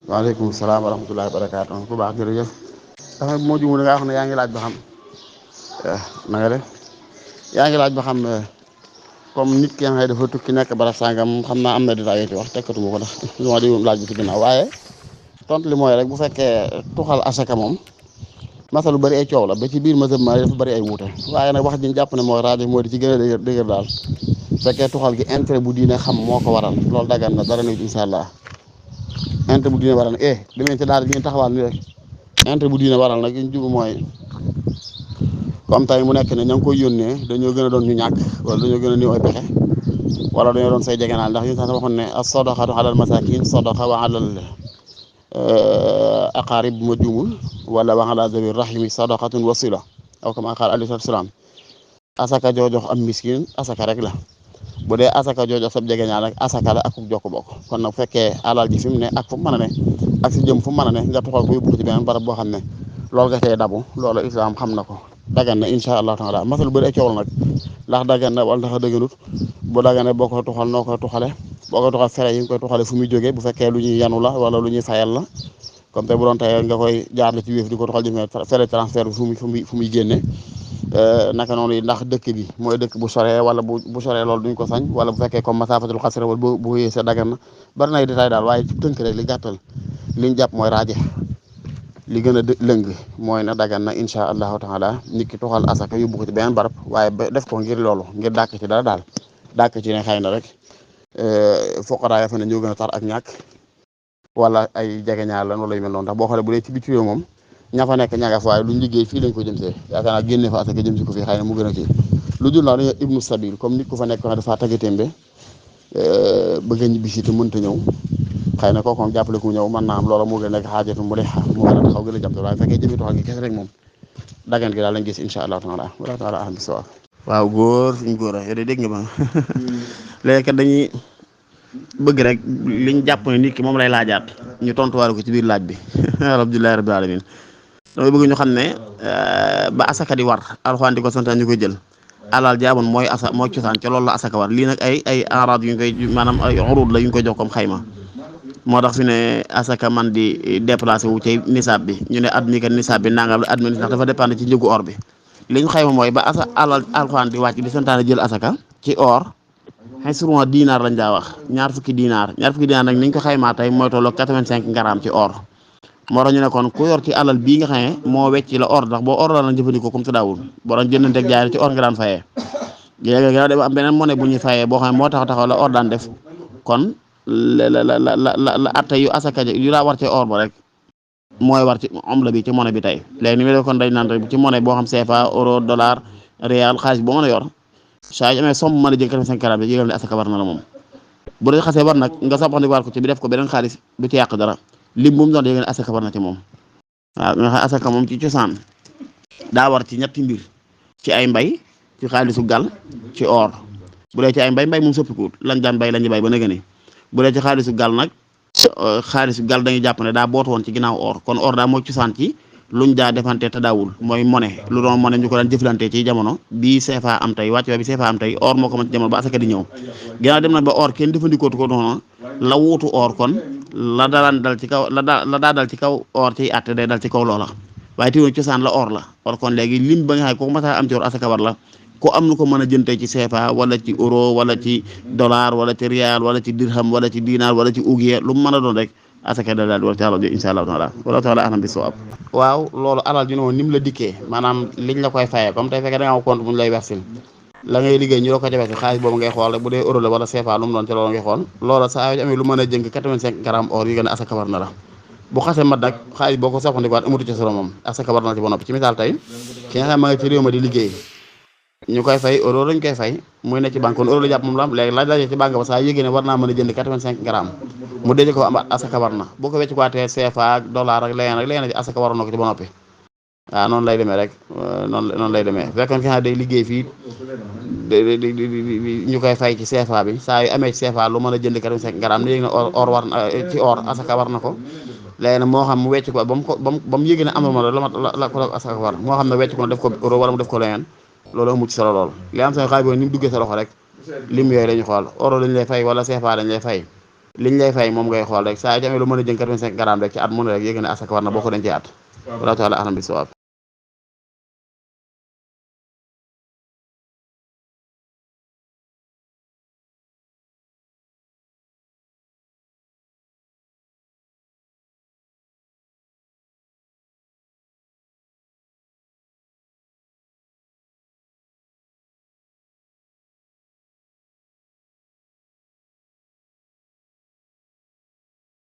waaleykum salaam wa rahmatullahi wa barakaatu ku baax jërëjëf. dafa moo juum da ngaa wax ne yaa ngi laaj ba xam na nga def yaa ngi laaj ba xam comme nit ki nga xam ne dafa tukki nekk barab sangam xam naa am na détails yoo ci wax tekkatuma ko ndax lu ma di laaj bi ci ginnaaw waaye tontu li mooy rek bu fekkee tuxal asaka moom masal lu bëri ay coow la ba ci biir mazhab ma dafa bëri ay wuute waaye nag wax ji ñu jàpp ne mooy rajo moo di ci gën a dëgër daal bu fekkee tuxal gi intérêt bu diine xam moo ko waral loolu dagan na dara nekk incha allah intérêt bu diine waral nag demee ci daara ji ngeen taxawal ni rek intérêt bu diine waral nag ñu jubu mooy comme tey mu nekk ne ña ngi koy yónnee dañoo gën a doon ñu ñàkk wala dañoo gën a néew ay pexe wala dañoo doon say jegenaal ndax ñu sax waxoon ne as-sadaqatu alal masakin sadaqa wa alal aqarib bu ma juumul wala wa ala zawi rahimi sadaqatun wasila aw kama qaala alayhi salaam asaka joo jox am miskin asaka rek la bu dee asaka joo jox sab jegenaal rek asaka la ak fu jokk bokk kon nag bu fekkee alal ji fi mu ne ak fu mu mën a ne ak si jëm fu mu mën a ne nga tuxal ko yóbbu ko ci beneen barab boo xam ne loolu nga tey dabu loolu islam xam na ko dagan na incha allah taala masal bëri ay coow la nag ndax dagan na wala ndax dëgganut bu dagane boo koy tuxal noo koy tuxale boo koy tuxal fere yi nga koy tuxale fu muy jógee bu fekkee lu ñuy yanu la wala lu ñuy fayal la comme tey bu doon tey nga koy jaarle ci wéef di ko tuxal jëmee fere transfert bi fu muy génne naka noonu yi ndax dëkk bi mooy dëkk bu soree wala bu soree loolu duñ ko sañ wala bu fekkee comme masaafatul xasra wala bu yéesee dagan na bari nay détail daal waaye ci tënk rek li gàttal liñ jàpp mooy raaje li gën a lëng mooy na dagan na incha allahu taala nit ki tuxal asaka yóbbu ko ci beneen barab waaye def ko ngir loolu ngir dàkk ci dara daal dàkk ci ne xëy na rek foqaraa ya fa ne ñoo gën a tar ak ñàkk wala ay jegeñaar lan wala yu mel noonu ndax boo xoolee bu dee ci biir moom ña fa nekk ñaga fa waaye luñ liggéey fii lañ ko jëm see yaakaar naa génne fa asaka jëm si ko fii xëy na mu gën a kii lu dul naa dañoo ibnu sabil comme nit ku fa nekk dafa taggatémbe bëgg a ñibbisi te mënta ñëw xëy na kooku moom jàppale ku ñëw mën naa am loola moo gën a nekk xaajatu mu dex mu gën a taxaw gën a jàpp waaye fekkee jëmi toxal gi kese rek moom dagan gi daal lañ gis incha allah taala wala taala aham bi sawaab waaw góor suñ góor a yow de dégg nga ma léegi kat dañuy bëgg rek liñ jàpp ne nit ki moom lay laajaat ñu tontuwaale ko ci biir laaj bi alhamdulilahi rabbil alamin damay bëgg ñu xam ne ba asaka di war alxuraan di ko santaan ñu koy jël alal jaamoon mooy mooy cosaan ca loolu la asaka war lii nag ay enrad yu ñu koy maanaam ay urud la yu ñu koy jox comme xayma moo tax fi ne asaka man di déplacé wu ci nisaab bi ñu ne at mi kat nisaab bi nangam la at mi ndax dafa dépendre ci njëgu or bi li ñu xayma mooy ba alal alxuraan di wàcc di santaane jël asaka ci or xëy sur dinaar lañ daa wax ñaar fukki dinaar nag ni ñu ko xaymaa tey mooy tolloo 85 grammes ci or moo tax ñu ne kon ku yor ci alal bii nga xam ne moo wecc la or ndax boo or la jëfandikoo comme te daawul boo doon jëndanteeg jaay ci or nga daan fayee léegi nga dem am beneen monnaie bu ñuy fayee boo xam ne moo taxaw la or daan def kon la atte yu asaka yu laa war ci or ba rek mooy war ci omla bi ci monnaie bi tey léegi ni mu ne kon dañ naan rek ci monnaie boo xam CFA euro dollar réal xaalis boo mën a yor saa yu amee somme mën a jël 85 grammes bi yëgal ne asaka war na la moom bu dee xasee war nag nga soppandiku ko ci bi def ko beneen xaalis du ci yàq dara lim bu mu doon yëgal ne asaka war na ci moom waaw nga xam asaka moom ci cosaan daa war ci ñetti mbir ci ay mbay ci xaalisu gal ci or bu dee ci ay mbay moom soppikuut lañ daan bay lañu bay ba nëgëni bu dee ci xaalisu gal nag xaalisu gal dañuy jàpp ne daa bootu woon ci ginnaaw or kon or daa mooy cosaan ci luñ daa defante te daawul mooy monnaie lu doon monnaie ñu ko daan jëflante ci jamono bii CFA am tey wàcc bi CFA am tey or moo ko mën ci jamono ba asaka di ñëw ginnaaw dem na ba or kenn jëfandikootu ko noonu la wuutu or kon la daan dal ci kaw la daa dal ci kaw or ciy àtte day dal ci kaw loola waaye teewul cosaan la or la or kon léegi lim ba nga xam ne kooku masa am ci or asaka war la ku am lu ko mën a jëntee ci CFA wala ci euro wala ci dollar wala ci rial wala ci dirham wala ci dinar wala ci ugiye lu mu mën a doon rek asaka da daal di war ci àll bi incha allahu taala wala taala anam bi sawaab waaw loolu alal ji noonu ni mu la dikkee maanaam liñ la koy fayee comme tey fekkee da nga am compte bu ñu lay verser la ngay liggéey ñu la ko defee xaalis boobu ngay xool rek bu dee euro la wala CFA lu mu doon ci loolu ngay xool loola saa yoo amee lu mën a jëng 85 grammes or yu gën a asaka war na la bu xasee mat nag xaalis boo ko soxandikuwaat amatu ci solo moom asaka war na ci ba noppi ci misaal tey ki nga xam ma nga ci réew ma di liggéey ñu koy fay euro lañ koy fay muy ne ci banque kon euro la jàpp moom la am léegi laaj ci banque ba saa yégée ne war naa mën a jënd 85 grammes mu denc ko am asaka war na boo ko wecc ko waatee CFA ak dollar ak leneen ci asaka waroon na ko ci ba noppi waaw noonu lay demee rek noonu lay demee fekkoon ki nga xam day liggéey fii ñu koy fay ci CFA bi saa yu amee ci CFA lu mën a jënd 85 grammes ni yéegi ne or war na ci or asaka war na ko léegi nag moo xam mu wecc ko ba mu yégée ne am na la ko asaka war moo xam ne wecc ko def ko euro wala mu def ko leneen loolu amu ci solo lool li am solo xaalis boobu ni mu duggee sa loxo rek lim yooyu la ñu xool euro lañ lay fay wala CFA lañ lay fay liñ lay fay moom ngay xool rek saa yu demee lu mën a jëm 85 grammes rek ci at mu ne rek yëg ne asaka war na boo ko dencee at wala taala alam bi sawaab